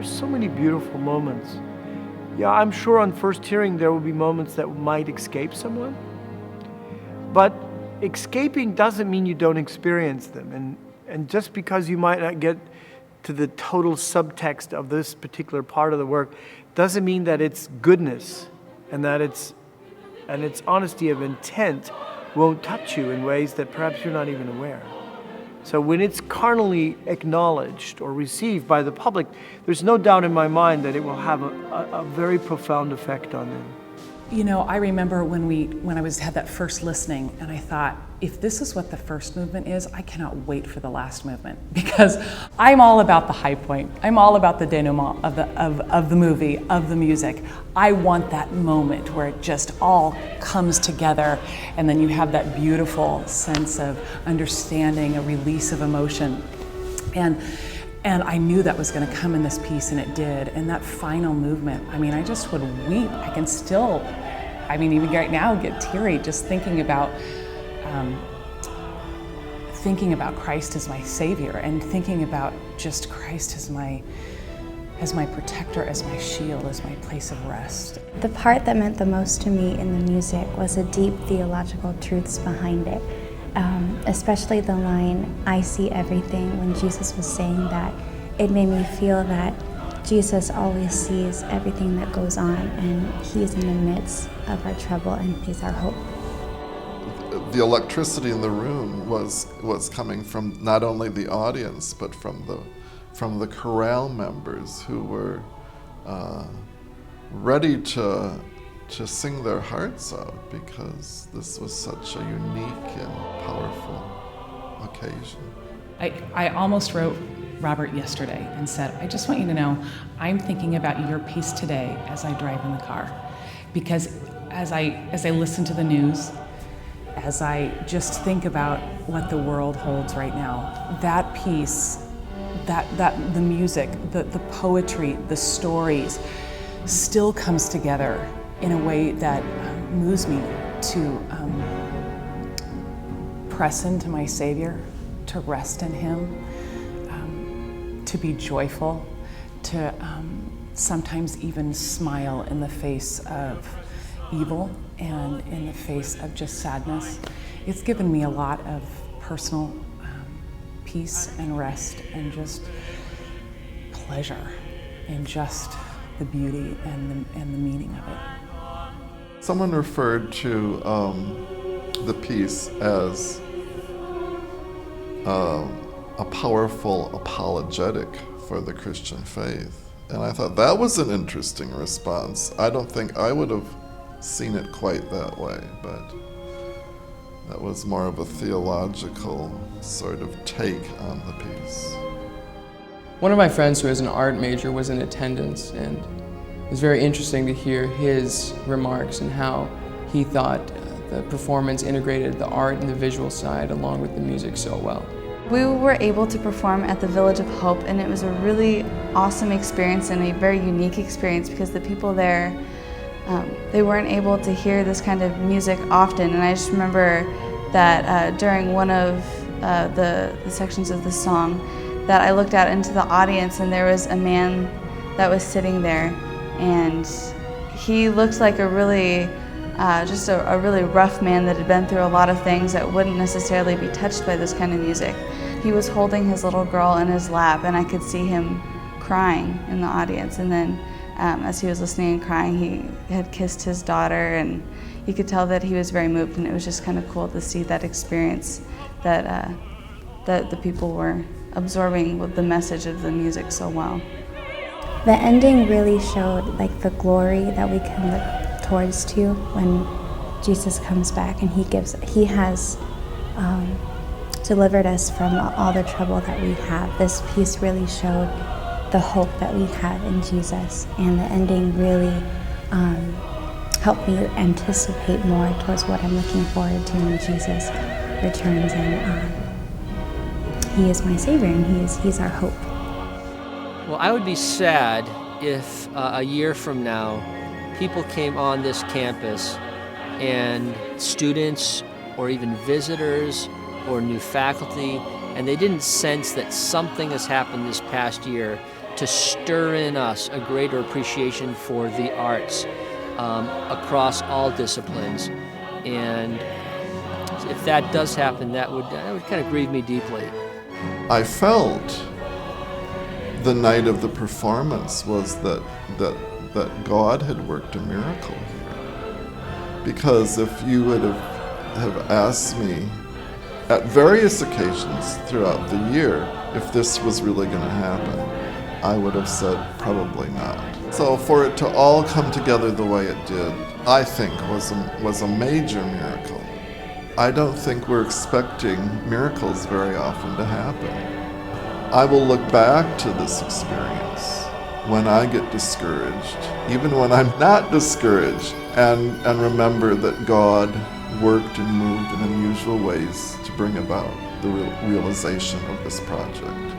there's so many beautiful moments. Yeah, I'm sure on first hearing there will be moments that might escape someone, but escaping doesn't mean you don't experience them. And just because you might not get to the total subtext of this particular part of the work doesn't mean that its goodness and that its honesty of intent won't touch you in ways that perhaps you're not even aware. So when it's carnally acknowledged or received by the public, there's no doubt in my mind that it will have a very profound effect on them. You know, I remember when I had that first listening, and I thought, if this is what the first movement is, I cannot wait for the last movement, because I'm all about the high point. I'm all about the denouement of the movie, of the music. I want that moment where it just all comes together, and then you have that beautiful sense of understanding, a release of emotion. And I knew that was going to come in this piece, and it did. And that final movement, I mean, I just would weep. I can still, even right now, get teary just thinking about Christ as my Savior, and thinking about just Christ as my protector, as my shield, as my place of rest. The part that meant the most to me in the music was the deep theological truths behind it. Especially the line, "I see everything," when Jesus was saying that. It made me feel that Jesus always sees everything that goes on, and He's in the midst of our trouble, and He's our hope. The electricity in the room was coming from not only the audience, but from the chorale members who were ready to sing their hearts out, because this was such a unique and powerful occasion. I almost wrote Robert yesterday and said, I just want you to know, I'm thinking about your piece today as I drive in the car. Because as I listen to the news, as I just think about what the world holds right now, that piece, the music, the poetry, the stories, still comes together in a way that moves me to press into my Savior, to rest in Him, to be joyful, to sometimes even smile in the face of evil and in the face of just sadness. It's given me a lot of personal peace and rest and just pleasure in just the beauty and the meaning of it. Someone referred to the piece as a powerful apologetic for the Christian faith. And I thought that was an interesting response. I don't think I would have seen it quite that way, but that was more of a theological sort of take on the piece. One of my friends who is an art major was in attendance, and it was very interesting to hear his remarks and how he thought the performance integrated the art and the visual side along with the music so well. We were able to perform at the Village of Hope, and it was a really awesome experience and a very unique experience, because the people there, they weren't able to hear this kind of music often. And I just remember that during one of the sections of the song, that I looked out into the audience, and there was a man that was sitting there, and he looked like a really just a really rough man that had been through a lot of things that wouldn't necessarily be touched by this kind of music. He was holding his little girl in his lap, and I could see him crying in the audience. And then as he was listening and crying, he had kissed his daughter, and you could tell that he was very moved, and it was just kind of cool to see that experience that the people were absorbing with the message of the music so well. The ending really showed like the glory that we can look towards to when Jesus comes back, and He has delivered us from all the trouble that we have. This piece really showed the hope that we have in Jesus, and the ending really helped me anticipate more towards what I'm looking forward to when Jesus returns, and He is my Savior, and He's our hope. Well, I would be sad if a year from now people came on this campus and students or even visitors or new faculty, and they didn't sense that something has happened this past year to stir in us a greater appreciation for the arts across all disciplines. And if that does happen, that would kind of grieve me deeply. I felt the night of the performance was that God had worked a miracle here. Because if you would have asked me at various occasions throughout the year if this was really going to happen, I would have said probably not. So for it to all come together the way it did, I think was a major miracle. I don't think we're expecting miracles very often to happen. I will look back to this experience when I get discouraged, even when I'm not discouraged, and remember that God worked and moved in unusual ways to bring about the realization of this project.